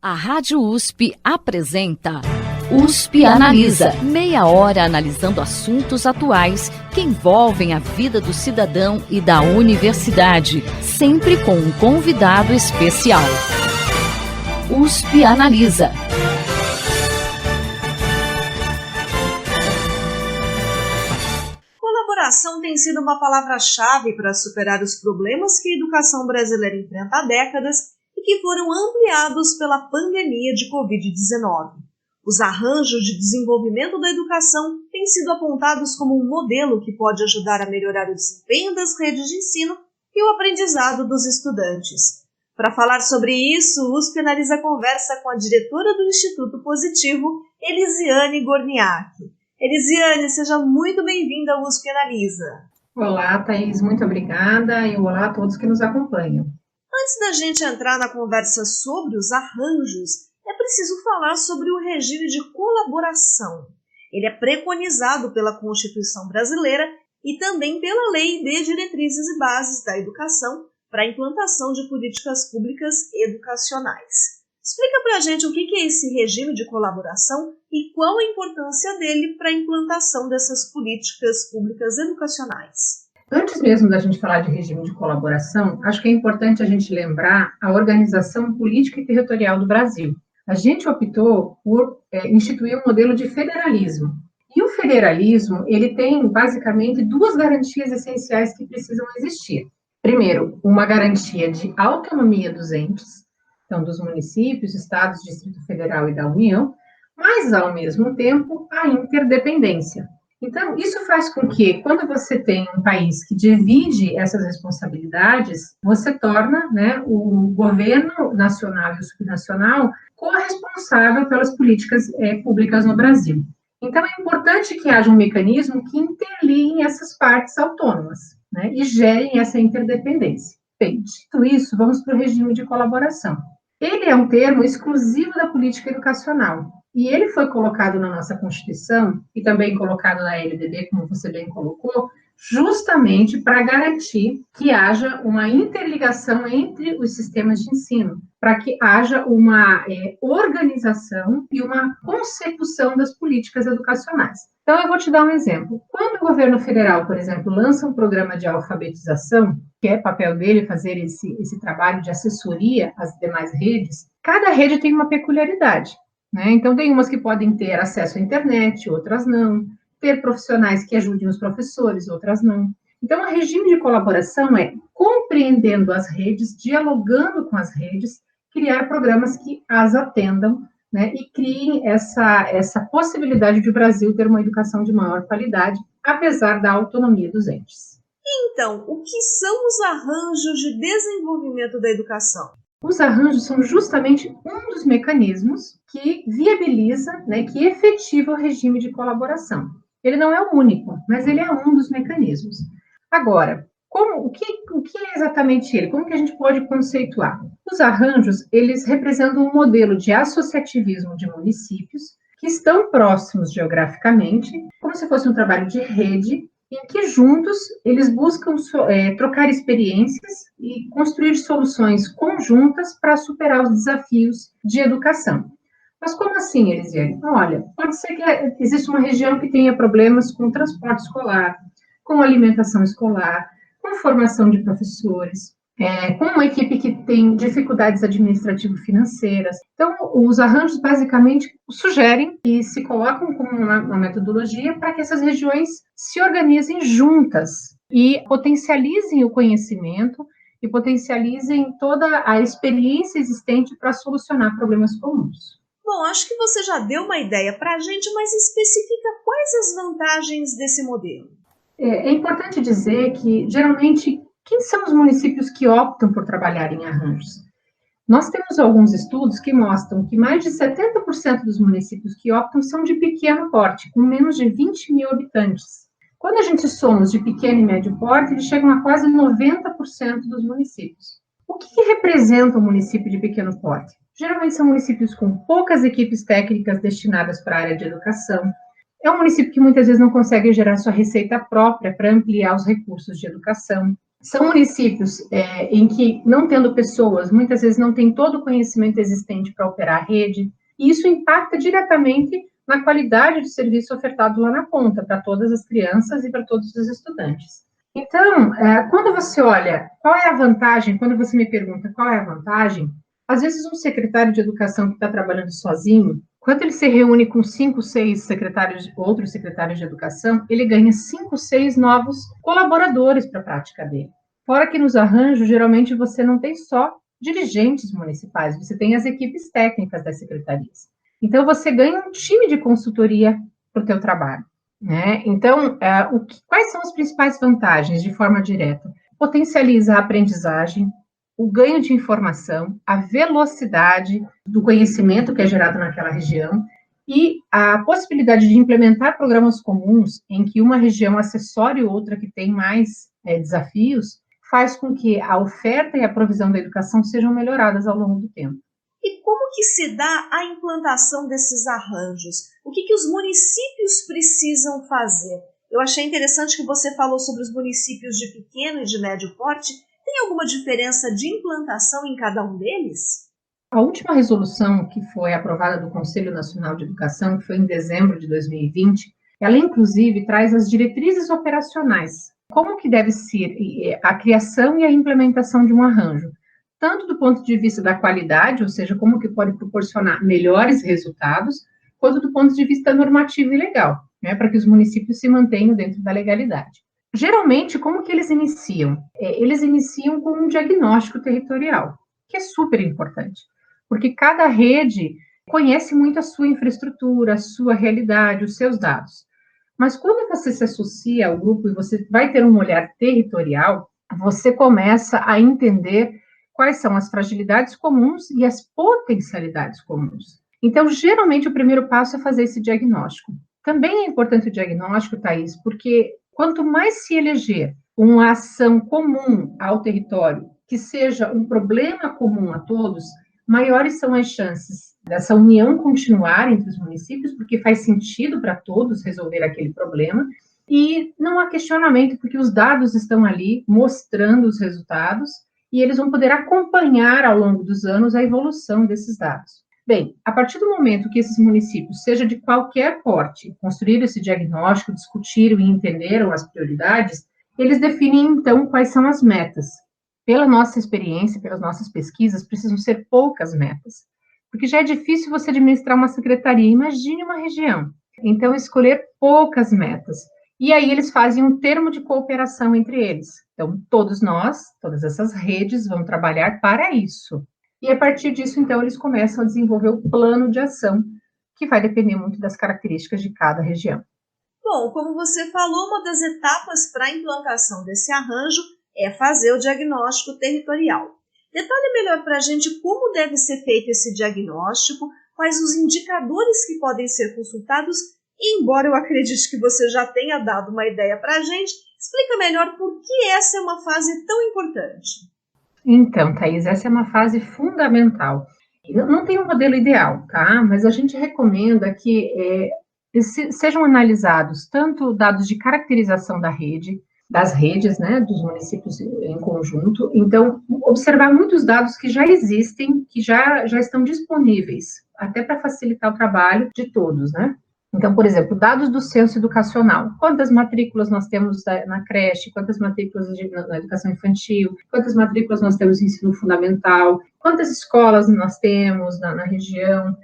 A Rádio USP apresenta USP Analisa. Meia hora analisando assuntos atuais que envolvem a vida do cidadão e da universidade, sempre com um convidado especial. USP Analisa. Colaboração tem sido uma palavra-chave para superar os problemas que a educação brasileira enfrenta há décadas e que foram ampliados pela pandemia de Covid-19. Os arranjos de desenvolvimento da educação têm sido apontados como um modelo que pode ajudar a melhorar o desempenho das redes de ensino e o aprendizado dos estudantes. Para falar sobre isso, o USP Analisa conversa com a diretora do Instituto Positivo, Elisiane Gorniak. Elisiane, seja muito bem-vinda ao USP Analisa. Olá, Thaís, muito obrigada e olá a todos que nos acompanham. Antes da gente entrar na conversa sobre os arranjos, é preciso falar sobre o regime de colaboração. Ele é preconizado pela Constituição Brasileira e também pela Lei de Diretrizes e Bases da Educação para a implantação de políticas públicas educacionais. Explica para a gente o que é esse regime de colaboração e qual a importância dele para a implantação dessas políticas públicas educacionais. Antes mesmo da gente falar de regime de colaboração, acho que é importante a gente lembrar a organização política e territorial do Brasil. A gente optou por instituir um modelo de federalismo. E o federalismo, ele tem basicamente duas garantias essenciais que precisam existir. Primeiro, uma garantia de autonomia dos entes, então dos municípios, estados, Distrito Federal e da União, mas ao mesmo tempo a interdependência. Então, isso faz com que, quando você tem um país que divide essas responsabilidades, você torna, o governo nacional e o subnacional corresponsável pelas políticas públicas no Brasil. Então, é importante que haja um mecanismo que interligue essas partes autônomas, e gerem essa interdependência. Bem, dito isso, vamos para o regime de colaboração. Ele é um termo exclusivo da política educacional. E ele foi colocado na nossa Constituição, e também colocado na LDB, como você bem colocou, justamente para garantir que haja uma interligação entre os sistemas de ensino, para que haja uma organização e uma consecução das políticas educacionais. Então, eu vou te dar um exemplo. Quando o governo federal, por exemplo, lança um programa de alfabetização, que é papel dele fazer esse trabalho de assessoria às demais redes, cada rede tem uma peculiaridade. Então, tem umas que podem ter acesso à internet, outras não. Ter profissionais que ajudem os professores, outras não. Então, o regime de colaboração é compreendendo as redes, dialogando com as redes, criar programas que as atendam, e criem essa possibilidade de o Brasil ter uma educação de maior qualidade, apesar da autonomia dos entes. Então, o que são os arranjos de desenvolvimento da educação? Os arranjos são justamente um dos mecanismos que viabiliza, que efetiva o regime de colaboração. Ele não é o único, mas ele é um dos mecanismos. Agora, o que é exatamente ele? Como que a gente pode conceituar? Os arranjos, eles representam um modelo de associativismo de municípios que estão próximos geograficamente, como se fosse um trabalho de rede, em que juntos eles buscam trocar experiências e construir soluções conjuntas para superar os desafios de educação. Mas como assim, Elisiane? Olha, pode ser que exista uma região que tenha problemas com transporte escolar, com alimentação escolar, com formação de professores, com uma equipe que tem dificuldades administrativo-financeiras. Então, os arranjos basicamente sugerem e se colocam como uma metodologia para que essas regiões se organizem juntas e potencializem o conhecimento e potencializem toda a experiência existente para solucionar problemas comuns. Bom, acho que você já deu uma ideia para a gente, mas especifica quais as vantagens desse modelo. É importante dizer que, geralmente, quem são os municípios que optam por trabalhar em arranjos? Nós temos alguns estudos que mostram que mais de 70% dos municípios que optam são de pequeno porte, com menos de 20 mil habitantes. Quando a gente soma os de pequeno e médio porte, eles chegam a quase 90% dos municípios. O que representa um município de pequeno porte? Geralmente são municípios com poucas equipes técnicas destinadas para a área de educação. É um município que muitas vezes não consegue gerar sua receita própria para ampliar os recursos de educação. São municípios em que, não tendo pessoas, muitas vezes não tem todo o conhecimento existente para operar a rede, e isso impacta diretamente na qualidade de serviço ofertado lá na ponta, para todas as crianças e para todos os estudantes. Então, quando você olha qual é a vantagem, quando você me pergunta qual é a vantagem, às vezes um secretário de educação que está trabalhando sozinho, quando ele se reúne com 5, 6 secretários, outros secretários de educação, ele ganha 5, 6 novos colaboradores para a prática dele. Fora que nos arranjos, geralmente você não tem só dirigentes municipais, você tem as equipes técnicas das secretarias. Então, você ganha um time de consultoria para o teu trabalho, né? Então, quais são as principais vantagens de forma direta? Potencializa a aprendizagem, o ganho de informação, a velocidade do conhecimento que é gerado naquela região e a possibilidade de implementar programas comuns em que uma região acessória outra que tem mais desafios, faz com que a oferta e a provisão da educação sejam melhoradas ao longo do tempo. E como que se dá a implantação desses arranjos? O que os municípios precisam fazer? Eu achei interessante que você falou sobre os municípios de pequeno e de médio porte. Tem alguma diferença de implantação em cada um deles? A última resolução que foi aprovada do Conselho Nacional de Educação, que foi em dezembro de 2020, ela inclusive traz as diretrizes operacionais. Como que deve ser a criação e a implementação de um arranjo? Tanto do ponto de vista da qualidade, ou seja, como que pode proporcionar melhores resultados, quanto do ponto de vista normativo e legal, né, para que os municípios se mantenham dentro da legalidade. Geralmente, como que eles iniciam? Eles iniciam com um diagnóstico territorial, que é super importante, porque cada rede conhece muito a sua infraestrutura, a sua realidade, os seus dados. Mas quando você se associa ao grupo e você vai ter um olhar territorial, você começa a entender quais são as fragilidades comuns e as potencialidades comuns. Então, geralmente, o primeiro passo é fazer esse diagnóstico. Também é importante o diagnóstico, Thaís, porque quanto mais se eleger uma ação comum ao território, que seja um problema comum a todos, maiores são as chances dessa união continuar entre os municípios, porque faz sentido para todos resolver aquele problema, e não há questionamento, porque os dados estão ali mostrando os resultados, e eles vão poder acompanhar ao longo dos anos a evolução desses dados. Bem, a partir do momento que esses municípios, seja de qualquer porte, construíram esse diagnóstico, discutiram e entenderam as prioridades, eles definem, então, quais são as metas. Pela nossa experiência, pelas nossas pesquisas, precisam ser poucas metas, porque já é difícil você administrar uma secretaria, imagine uma região. Então, escolher poucas metas. E aí eles fazem um termo de cooperação entre eles. Então, todos nós, todas essas redes vão trabalhar para isso. E a partir disso, então, eles começam a desenvolver o plano de ação, que vai depender muito das características de cada região. Bom, como você falou, uma das etapas para a implantação desse arranjo é fazer o diagnóstico territorial. Detalhe melhor para a gente como deve ser feito esse diagnóstico, quais os indicadores que podem ser consultados, e embora eu acredite que você já tenha dado uma ideia para a gente, explica melhor por que essa é uma fase tão importante. Então, Thaís, essa é uma fase fundamental. Não tem um modelo ideal, tá? Mas a gente recomenda que sejam analisados tanto dados de caracterização das redes, né, dos municípios em conjunto. Então, observar muitos dados que já existem, que já estão disponíveis, até para facilitar o trabalho de todos, né? Então, por exemplo, dados do censo educacional. Quantas matrículas nós temos na creche, quantas matrículas na educação infantil, quantas matrículas nós temos no ensino fundamental, quantas escolas nós temos na região,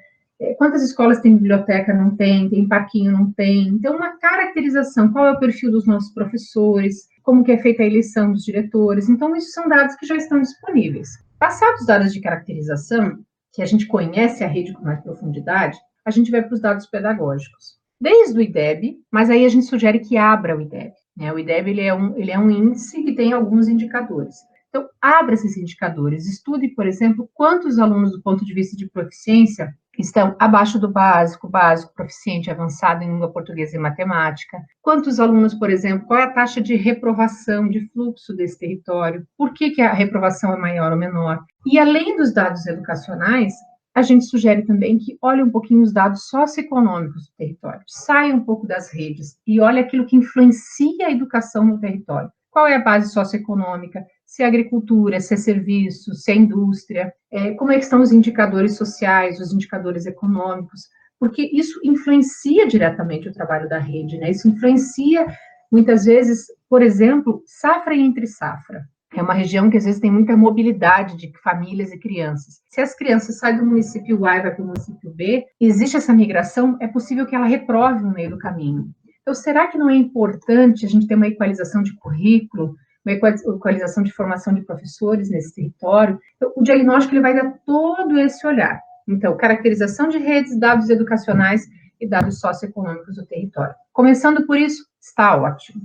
quantas escolas tem biblioteca, não tem parquinho, não tem. Então, uma caracterização, qual é o perfil dos nossos professores, como que é feita a eleição dos diretores. Então, isso são dados que já estão disponíveis. Passados os dados de caracterização, que a gente conhece a rede com mais profundidade, a gente vai para os dados pedagógicos. Desde o IDEB, mas aí a gente sugere que abra o IDEB. Né? O IDEB ele é um índice que tem alguns indicadores. Então, abra esses indicadores. Estude, por exemplo, quantos alunos, do ponto de vista de proficiência, estão abaixo do básico, proficiente, avançado em língua portuguesa e matemática. Quantos alunos, por exemplo, qual é a taxa de reprovação, de fluxo desse território? Por que a reprovação é maior ou menor? E além dos dados educacionais, a gente sugere também que olhe um pouquinho os dados socioeconômicos do território, saia um pouco das redes e olhe aquilo que influencia a educação no território. qual é a base socioeconômica, se é agricultura, se é serviço, se é indústria, como é que estão os indicadores sociais, os indicadores econômicos, porque isso influencia diretamente o trabalho da rede, né? Isso influencia, muitas vezes, por exemplo, safra e entre safra. É uma região que às vezes tem muita mobilidade de famílias e crianças. Se as crianças saem do município A e vai para o município B, existe essa migração, é possível que ela reprove no meio do caminho. Então, será que não é importante a gente ter uma equalização de currículo, uma equalização de formação de professores nesse território? Então, o diagnóstico ele vai dar todo esse olhar. Então, caracterização de redes, dados educacionais e dados socioeconômicos do território. Começando por isso, está ótimo.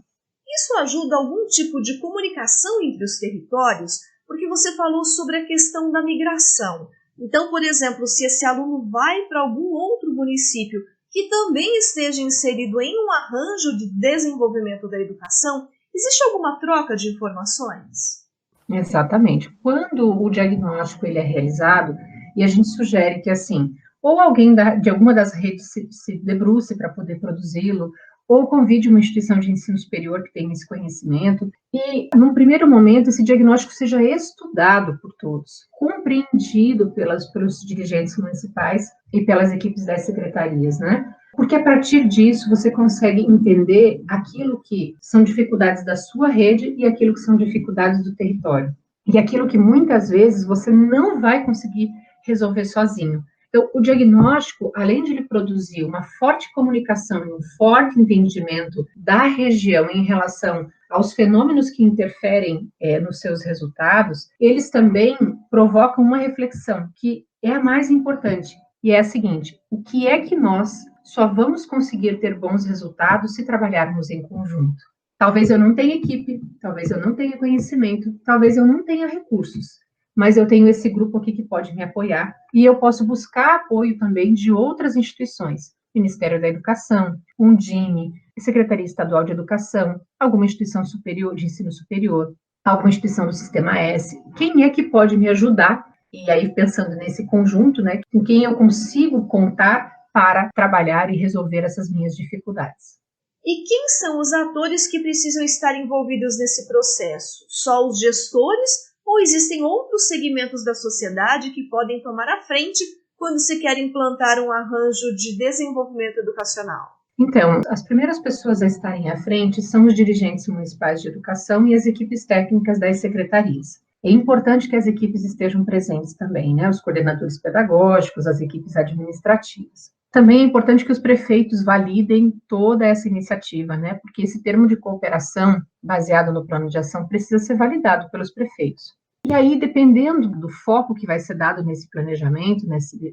Isso ajuda algum tipo de comunicação entre os territórios? Porque você falou sobre a questão da migração. Então, por exemplo, se esse aluno vai para algum outro município que também esteja inserido em um arranjo de desenvolvimento da educação, existe alguma troca de informações? Exatamente. Quando o diagnóstico ele é realizado, e a gente sugere que, assim, ou alguém de alguma das redes se debruce para poder produzi-lo, ou convide uma instituição de ensino superior que tenha esse conhecimento, e, num primeiro momento, esse diagnóstico seja estudado por todos, compreendido pelos dirigentes municipais e pelas equipes das secretarias, né? Porque, a partir disso, você consegue entender aquilo que são dificuldades da sua rede e aquilo que são dificuldades do território. E aquilo que, muitas vezes, você não vai conseguir resolver sozinho. Então, o diagnóstico, além de ele produzir uma forte comunicação e um forte entendimento da região em relação aos fenômenos que interferem nos seus resultados, eles também provocam uma reflexão que é a mais importante, e é a seguinte: o que é que nós só vamos conseguir ter bons resultados se trabalharmos em conjunto? Talvez eu não tenha equipe, talvez eu não tenha conhecimento, talvez eu não tenha recursos, mas eu tenho esse grupo aqui que pode me apoiar, e eu posso buscar apoio também de outras instituições, Ministério da Educação, Undime, Secretaria Estadual de Educação, alguma instituição superior de ensino superior, alguma instituição do Sistema S. Quem é que pode me ajudar? E aí, pensando nesse conjunto, né, com quem eu consigo contar para trabalhar e resolver essas minhas dificuldades. E quem são os atores que precisam estar envolvidos nesse processo? Só os gestores? Ou existem outros segmentos da sociedade que podem tomar a frente quando se quer implantar um arranjo de desenvolvimento educacional? Então, as primeiras pessoas a estarem à frente são os dirigentes municipais de educação e as equipes técnicas das secretarias. É importante que as equipes estejam presentes também, né? Os coordenadores pedagógicos, as equipes administrativas. Também é importante que os prefeitos validem toda essa iniciativa, né? Porque esse termo de cooperação, baseado no plano de ação, precisa ser validado pelos prefeitos. E aí, dependendo do foco que vai ser dado nesse planejamento,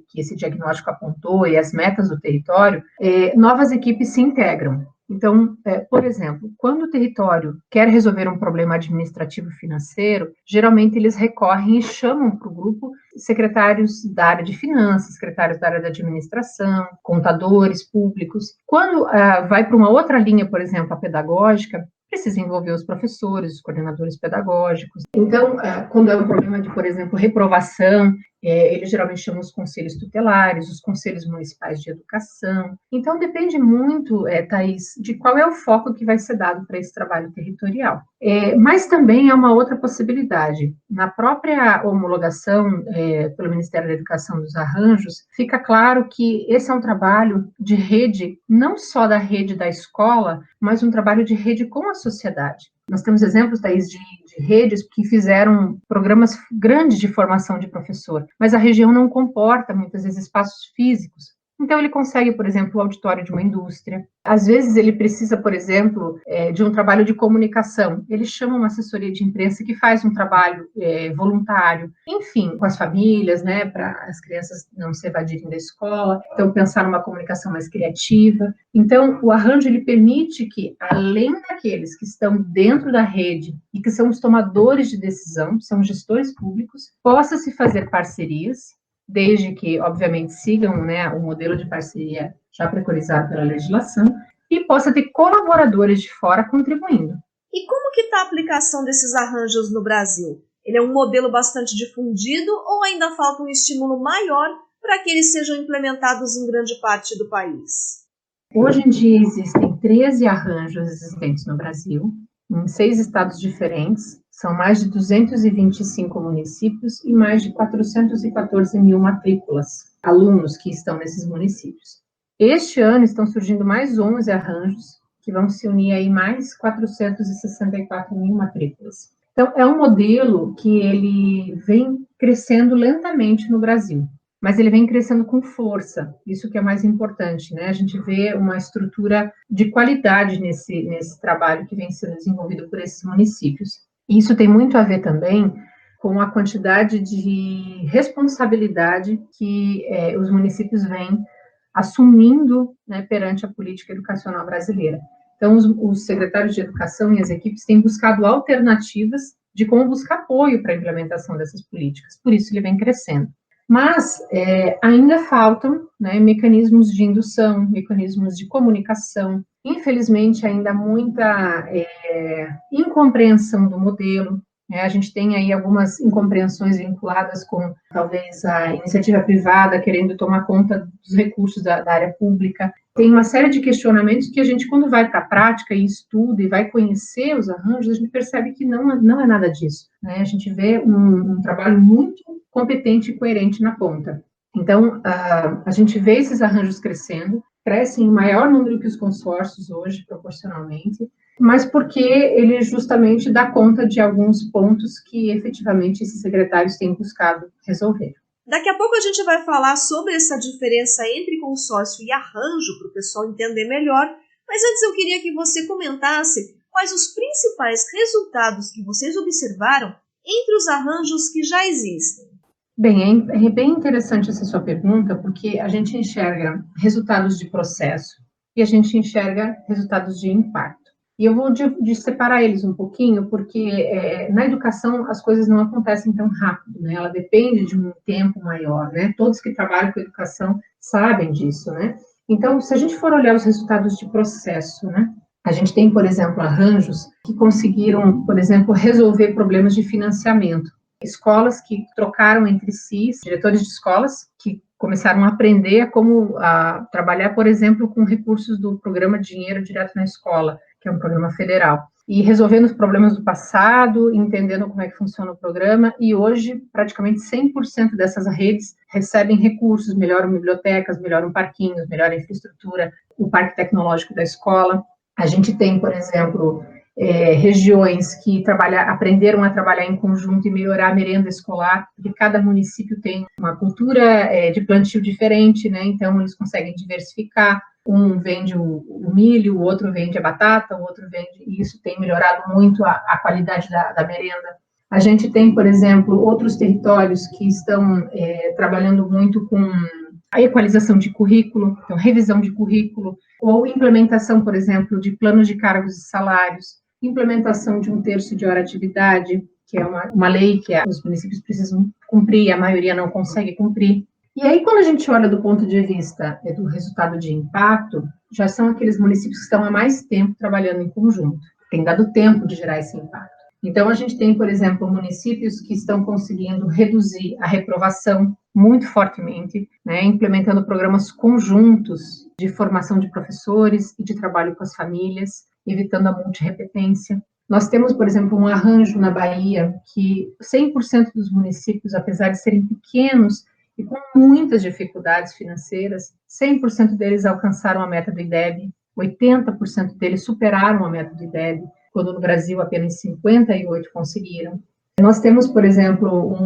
que esse diagnóstico apontou e as metas do território, novas equipes se integram. Então, por exemplo, quando o território quer resolver um problema administrativo financeiro, geralmente eles recorrem e chamam para o grupo secretários da área de finanças, secretários da área da administração, contadores públicos. Quando vai para uma outra linha, por exemplo, a pedagógica, precisa envolver os professores, os coordenadores pedagógicos. Então, quando é um problema de, por exemplo, reprovação, eles geralmente chamam os conselhos tutelares, os conselhos municipais de educação. Então, depende muito, Thaís, de qual é o foco que vai ser dado para esse trabalho territorial. Mas também é uma outra possibilidade. Na própria homologação pelo Ministério da Educação dos arranjos, fica claro que esse é um trabalho de rede, não só da rede da escola, mas um trabalho de rede com a sociedade. Nós temos exemplos, Thaís, de redes que fizeram programas grandes de formação de professor, mas a região não comporta, muitas vezes, espaços físicos. Então, ele consegue, por exemplo, o auditório de uma indústria. Às vezes, ele precisa, por exemplo, de um trabalho de comunicação. Ele chama uma assessoria de imprensa que faz um trabalho voluntário, enfim, com as famílias, né, para as crianças não se evadirem da escola. Então, pensar numa comunicação mais criativa. Então, o arranjo, ele permite que, além daqueles que estão dentro da rede e que são os tomadores de decisão, são gestores públicos, possa se fazer parcerias, desde que, obviamente, sigam, né, o modelo de parceria já preconizado pela legislação, e possa ter colaboradores de fora contribuindo. E como que está a aplicação desses arranjos no Brasil? Ele é um modelo bastante difundido ou ainda falta um estímulo maior para que eles sejam implementados em grande parte do país? Hoje em dia existem 13 arranjos existentes no Brasil, em 6 estados diferentes, são mais de 225 municípios e mais de 414 mil matrículas, alunos que estão nesses municípios. Este ano estão surgindo mais 11 arranjos, que vão se unir aí mais 464 mil matrículas. Então, é um modelo que ele vem crescendo lentamente no Brasil, mas ele vem crescendo com força, isso que é mais importante, né? A gente vê uma estrutura de qualidade nesse trabalho que vem sendo desenvolvido por esses municípios. E isso tem muito a ver também com a quantidade de responsabilidade que os municípios vêm assumindo, né, perante a política educacional brasileira. Então, os secretários de educação e as equipes têm buscado alternativas de como buscar apoio para a implementação dessas políticas, por isso ele vem crescendo. Mas ainda faltam, né, mecanismos de indução, mecanismos de comunicação, infelizmente ainda muita incompreensão do modelo. A gente tem aí algumas incompreensões vinculadas com, talvez, a iniciativa privada querendo tomar conta dos recursos da área pública. Tem uma série de questionamentos que a gente, quando vai para a prática e estuda e vai conhecer os arranjos, a gente percebe que não é nada disso, né? A gente vê um trabalho muito competente e coerente na ponta. Então, a gente vê esses arranjos crescem em maior número que os consórcios hoje, proporcionalmente, mas porque ele justamente dá conta de alguns pontos que efetivamente esses secretários têm buscado resolver. Daqui a pouco a gente vai falar sobre essa diferença entre consórcio e arranjo para o pessoal entender melhor, mas antes eu queria que você comentasse quais os principais resultados que vocês observaram entre os arranjos que já existem. Bem, é bem interessante essa sua pergunta, porque a gente enxerga resultados de processo e a gente enxerga resultados de impacto. E eu vou separar eles um pouquinho, porque na educação as coisas não acontecem tão rápido, né? Ela depende de um tempo maior, né? Todos que trabalham com educação sabem disso, né? Então, se a gente for olhar os resultados de processo, né? A gente tem, por exemplo, arranjos que conseguiram, por exemplo, resolver problemas de financiamento. Escolas que trocaram entre si, diretores de escolas que começaram a aprender como trabalhar, por exemplo, com recursos do programa Dinheiro Direto na Escola, que é um programa federal, e resolvendo os problemas do passado, entendendo como é que funciona o programa, e hoje praticamente 100% dessas redes recebem recursos, melhoram bibliotecas, melhoram parquinhos, melhoram a infraestrutura, o parque tecnológico da escola. A gente tem, por exemplo, regiões que aprenderam a trabalhar em conjunto e melhorar a merenda escolar, porque cada município tem uma cultura de plantio diferente, né? Então eles conseguem diversificar. Um vende o milho, o outro vende a batata, o outro vende... E isso tem melhorado muito a qualidade da merenda. A gente tem, por exemplo, outros territórios que estão trabalhando muito com a equalização de currículo, então revisão de currículo, ou implementação, por exemplo, de planos de cargos e salários, implementação de 1/3 de hora atividade, que é uma lei que os municípios precisam cumprir, a maioria não consegue cumprir. E aí, quando a gente olha do ponto de vista do resultado de impacto, já são aqueles municípios que estão há mais tempo trabalhando em conjunto, tem dado tempo de gerar esse impacto. Então, a gente tem, por exemplo, municípios que estão conseguindo reduzir a reprovação muito fortemente, né, implementando programas conjuntos de formação de professores e de trabalho com as famílias, evitando a multirrepetência. Nós temos, por exemplo, um arranjo na Bahia que 100% dos municípios, apesar de serem pequenos e com muitas dificuldades financeiras, 100% deles alcançaram a meta do IDEB, 80% deles superaram a meta do IDEB, quando no Brasil apenas 58% conseguiram. Nós temos, por exemplo,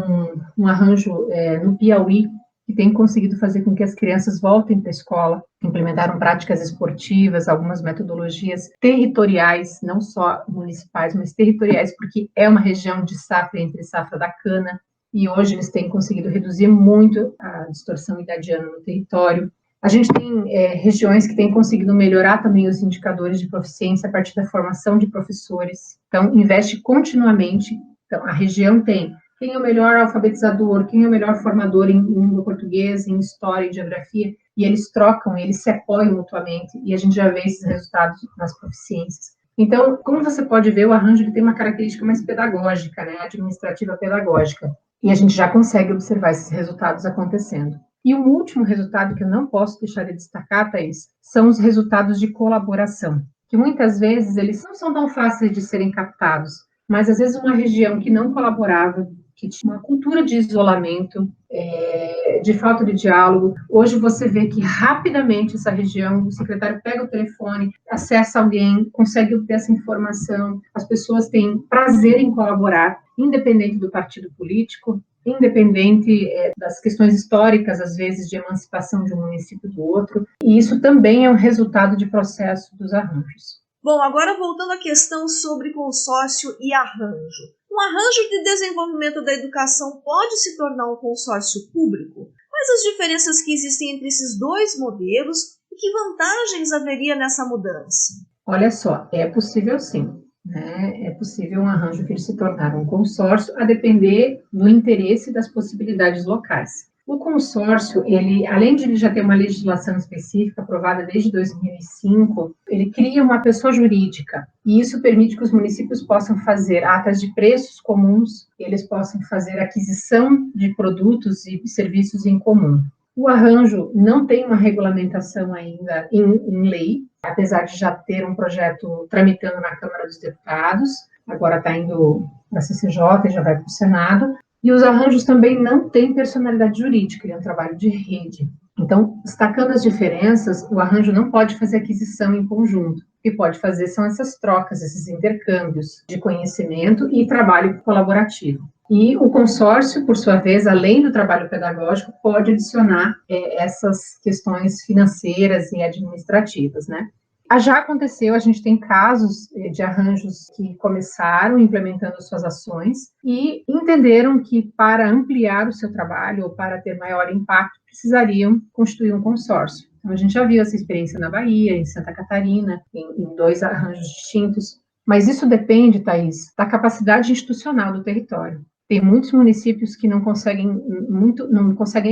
um arranjo no Piauí, que tem conseguido fazer com que as crianças voltem para a escola, implementaram práticas esportivas, algumas metodologias territoriais, não só municipais, mas territoriais, porque é uma região de safra entre safra da cana, e hoje eles têm conseguido reduzir muito a distorção idadiana no território. A gente tem regiões que têm conseguido melhorar também os indicadores de proficiência a partir da formação de professores, então investe continuamente. Então, a região tem quem é o melhor alfabetizador, quem é o melhor formador em língua portuguesa, em história e geografia, e eles trocam, eles se apoiam mutuamente, e a gente já vê esses resultados nas proficiências. Então, como você pode ver, o arranjo ele tem uma característica mais pedagógica, né, administrativa pedagógica, e a gente já consegue observar esses resultados acontecendo. E um último resultado que eu não posso deixar de destacar, Thaís, são os resultados de colaboração. que muitas vezes eles não são tão fáceis de serem captados, mas às vezes uma região que não colaborava, que tinha uma cultura de isolamento, de falta de diálogo. Hoje você vê que rapidamente essa região, o secretário pega o telefone, acessa alguém, consegue obter essa informação, as pessoas têm prazer em colaborar, independente do partido político, independente das questões históricas, às vezes, de emancipação de um município do outro, e isso também é um resultado de processo dos arranjos. Bom, agora voltando à questão sobre consórcio e arranjo. Um arranjo de desenvolvimento da educação pode se tornar um consórcio público? Quais as diferenças que existem entre esses dois modelos e que vantagens haveria nessa mudança? Olha só, é possível sim. É possível um arranjo vir se tornar um consórcio, a depender do interesse e das possibilidades locais. O consórcio, ele, além de já ter uma legislação específica aprovada desde 2005, ele cria uma pessoa jurídica, e isso permite que os municípios possam fazer atas de preços comuns, eles possam fazer aquisição de produtos e serviços em comum. O arranjo não tem uma regulamentação ainda em lei, apesar de já ter um projeto tramitando na Câmara dos Deputados, agora está indo para a CCJ e já vai para o Senado, e os arranjos também não têm personalidade jurídica, ele é um trabalho de rede. Então, destacando as diferenças, o arranjo não pode fazer aquisição em conjunto. O que pode fazer são essas trocas, esses intercâmbios de conhecimento e trabalho colaborativo. E o consórcio, por sua vez, além do trabalho pedagógico, pode adicionar essas questões financeiras e administrativas, né? Já aconteceu, a gente tem casos de arranjos que começaram implementando suas ações e entenderam que para ampliar o seu trabalho ou para ter maior impacto, precisariam constituir um consórcio. Então, a gente já viu essa experiência na Bahia, em Santa Catarina, em 2 arranjos distintos, mas isso depende, Thaís, da capacidade institucional do território. Tem muitos municípios que não conseguem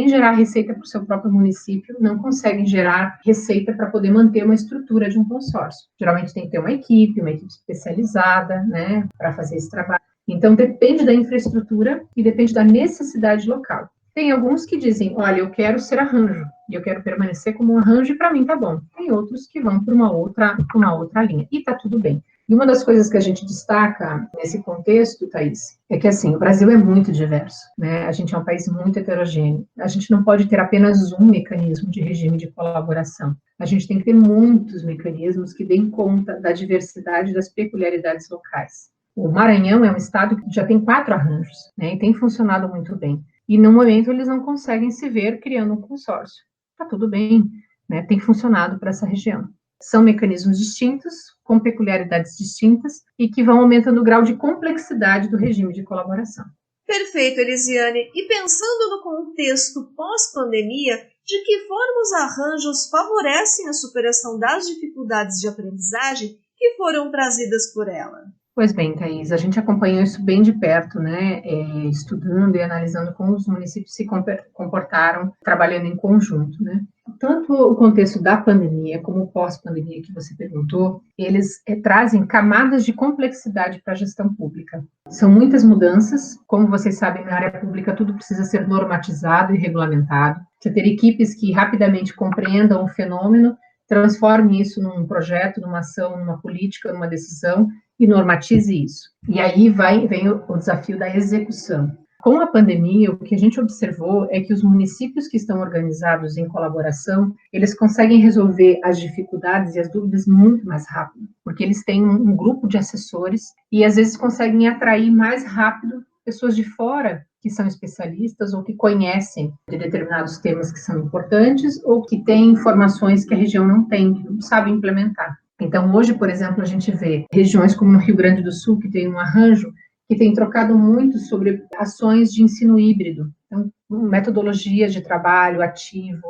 gerar receita para o seu próprio município, não conseguem gerar receita para poder manter uma estrutura de um consórcio. Geralmente tem que ter uma equipe especializada, né, para fazer esse trabalho. Então, depende da infraestrutura e depende da necessidade local. Tem alguns que dizem, olha, eu quero ser arranjo, e eu quero permanecer como um arranjo e para mim tá bom. Tem outros que vão para uma outra linha, e tá tudo bem. E uma das coisas que a gente destaca nesse contexto, Thaís, é que, assim, o Brasil é muito diverso, né? A gente é um país muito heterogêneo. A gente não pode ter apenas um mecanismo de regime de colaboração. A gente tem que ter muitos mecanismos que deem conta da diversidade das peculiaridades locais. O Maranhão é um estado que já tem 4 arranjos, né? E tem funcionado muito bem. E, no momento, eles não conseguem se ver criando um consórcio. Tá tudo bem, né? Tem funcionado para essa região. São mecanismos distintos, com peculiaridades distintas, e que vão aumentando o grau de complexidade do regime de colaboração. Perfeito, Elisiane. E pensando no contexto pós-pandemia, de que forma os arranjos favorecem a superação das dificuldades de aprendizagem que foram trazidas por ela? Pois bem, Thaís, a gente acompanhou isso bem de perto, né, estudando e analisando como os municípios se comportaram trabalhando em conjunto, né. Tanto o contexto da pandemia como o pós-pandemia que você perguntou, eles trazem camadas de complexidade para a gestão pública. São muitas mudanças, como vocês sabem, na área pública tudo precisa ser normatizado e regulamentado, precisa ter equipes que rapidamente compreendam o fenômeno, transformem isso num projeto, numa ação, numa política, numa decisão, e normatize isso. E aí vem o desafio da execução. Com a pandemia, o que a gente observou é que os municípios que estão organizados em colaboração, eles conseguem resolver as dificuldades e as dúvidas muito mais rápido, porque eles têm um grupo de assessores e às vezes conseguem atrair mais rápido pessoas de fora que são especialistas ou que conhecem de determinados temas que são importantes ou que têm informações que a região não tem, que não sabe implementar. Então, hoje, por exemplo, a gente vê regiões como no Rio Grande do Sul, que tem um arranjo, que tem trocado muito sobre ações de ensino híbrido, então, metodologias de trabalho ativo,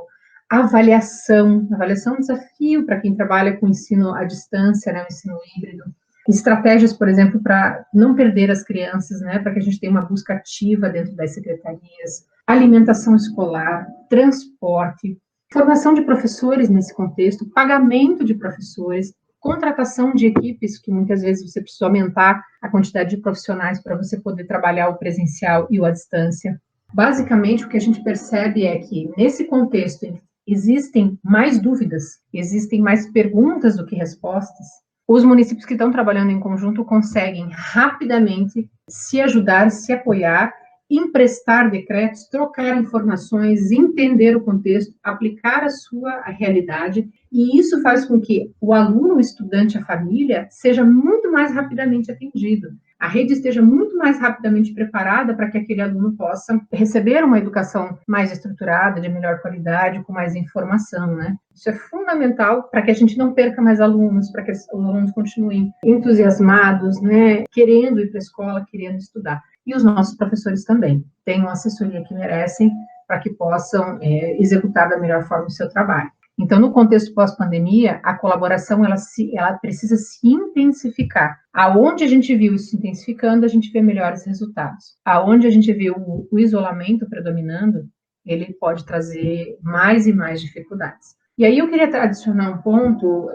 avaliação é um desafio para quem trabalha com ensino à distância, né, o ensino híbrido, estratégias, por exemplo, para não perder as crianças, né, para que a gente tenha uma busca ativa dentro das secretarias, alimentação escolar, transporte, formação de professores nesse contexto, pagamento de professores, contratação de equipes, que muitas vezes você precisa aumentar a quantidade de profissionais para você poder trabalhar o presencial e o à distância. Basicamente, o que a gente percebe é que, nesse contexto, existem mais dúvidas, existem mais perguntas do que respostas, os municípios que estão trabalhando em conjunto conseguem rapidamente se ajudar, se apoiar, emprestar decretos, trocar informações, entender o contexto, aplicar a sua realidade, e isso faz com que o aluno, o estudante, a família, seja muito mais rapidamente atendido. A rede esteja muito mais rapidamente preparada para que aquele aluno possa receber uma educação mais estruturada, de melhor qualidade, com mais informação, né? Isso é fundamental para que a gente não perca mais alunos, para que os alunos continuem entusiasmados, né? Querendo ir para a escola, querendo estudar. E os nossos professores também tenham a assessoria que merecem para que possam executar da melhor forma o seu trabalho. Então, no contexto pós-pandemia, a colaboração ela precisa se intensificar. Aonde a gente viu isso se intensificando, a gente vê melhores resultados. Aonde a gente viu o isolamento predominando, ele pode trazer mais e mais dificuldades. E aí eu queria adicionar um ponto,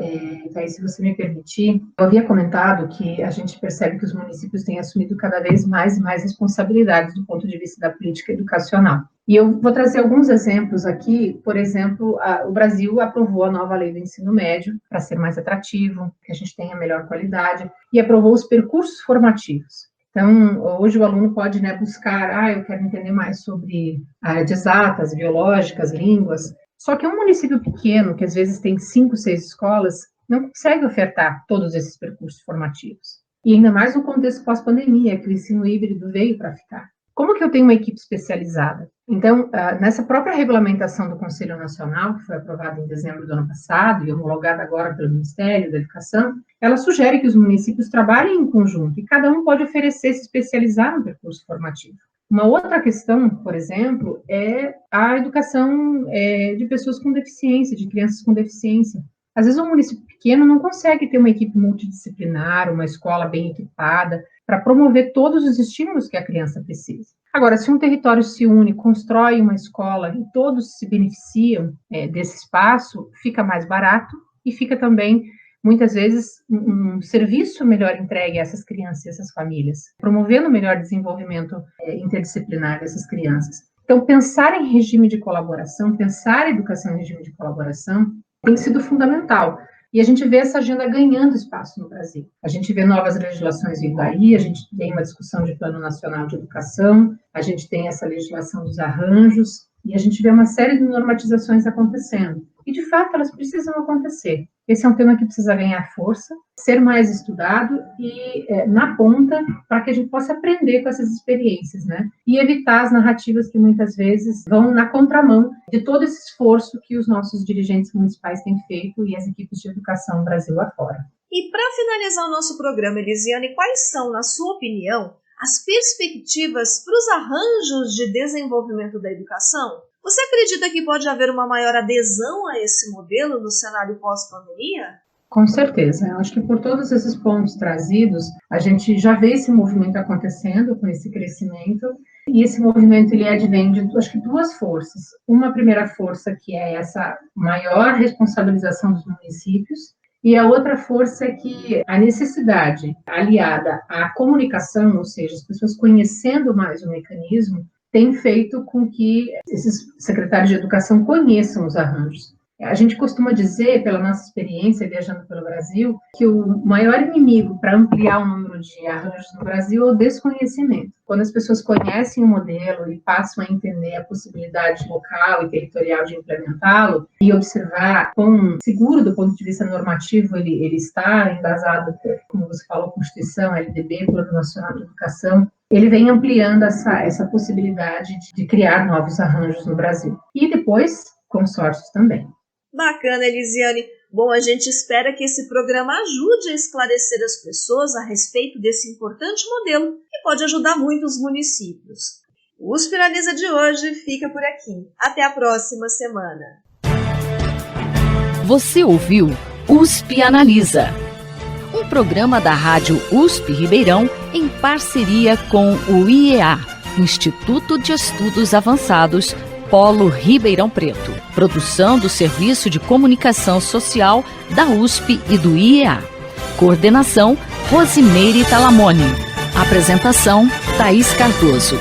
Thaís, se você me permitir. Eu havia comentado que a gente percebe que os municípios têm assumido cada vez mais e mais responsabilidades do ponto de vista da política educacional. E eu vou trazer alguns exemplos aqui. Por exemplo, o Brasil aprovou a nova lei do ensino médio para ser mais atrativo, que a gente tenha melhor qualidade, e aprovou os percursos formativos. Então, hoje o aluno pode, né, buscar, eu quero entender mais sobre a área de exatas, biológicas, línguas. Só que um município pequeno, que às vezes tem 5, 6 escolas, não consegue ofertar todos esses percursos formativos. E ainda mais no contexto pós-pandemia, que o ensino híbrido veio para ficar. Como que eu tenho uma equipe especializada? Então, nessa própria regulamentação do Conselho Nacional, que foi aprovada em dezembro do ano passado e homologada agora pelo Ministério da Educação, ela sugere que os municípios trabalhem em conjunto e cada um pode oferecer se especializar no percurso formativo. Uma outra questão, por exemplo, é a educação de pessoas com deficiência, de crianças com deficiência. Às vezes, um município pequeno não consegue ter uma equipe multidisciplinar, uma escola bem equipada, para promover todos os estímulos que a criança precisa. Agora, se um território se une, constrói uma escola e todos se beneficiam desse espaço, fica mais barato e fica também, muitas vezes, um serviço melhor entregue a essas crianças e essas famílias, promovendo o melhor desenvolvimento interdisciplinar dessas crianças. Então, pensar em regime de colaboração, pensar a educação em regime de colaboração, tem sido fundamental. E a gente vê essa agenda ganhando espaço no Brasil. A gente vê novas legislações vindo aí, a gente tem uma discussão de Plano Nacional de Educação, a gente tem essa legislação dos arranjos, e a gente vê uma série de normatizações acontecendo. E, de fato, elas precisam acontecer. Esse é um tema que precisa ganhar força, ser mais estudado e na ponta, para que a gente possa aprender com essas experiências, né? E evitar as narrativas que muitas vezes vão na contramão de todo esse esforço que os nossos dirigentes municipais têm feito e as equipes de educação no Brasil afora. E para finalizar o nosso programa, Elisiane, quais são, na sua opinião, as perspectivas para os arranjos de desenvolvimento da educação? Você acredita que pode haver uma maior adesão a esse modelo no cenário pós-pandemia? Com certeza. Eu acho que por todos esses pontos trazidos, a gente já vê esse movimento acontecendo com esse crescimento, e esse movimento ele advém de, acho que, duas forças. Uma primeira força que é essa maior responsabilização dos municípios, e a outra força é que a necessidade aliada à comunicação, ou seja, as pessoas conhecendo mais o mecanismo, tem feito com que esses secretários de educação conheçam os arranjos. A gente costuma dizer, pela nossa experiência viajando pelo Brasil, que o maior inimigo para ampliar o número de arranjos no Brasil é o desconhecimento. Quando as pessoas conhecem o modelo e passam a entender a possibilidade local e territorial de implementá-lo e observar quão seguro do ponto de vista normativo ele está, embasado, como você falou, Constituição, LDB, Plano Nacional de Educação, ele vem ampliando essa possibilidade de criar novos arranjos no Brasil. E depois, consórcios também. Bacana, Elisiane. Bom, a gente espera que esse programa ajude a esclarecer as pessoas a respeito desse importante modelo que pode ajudar muito os municípios. O USP Analisa de hoje fica por aqui. Até a próxima semana. Você ouviu USP Analisa, um programa da Rádio USP Ribeirão em parceria com o IEA, Instituto de Estudos Avançados, Polo Ribeirão Preto. Produção do Serviço de Comunicação Social da USP e do IEA. Coordenação, Rosimeire Talamone. Apresentação, Thaís Cardoso.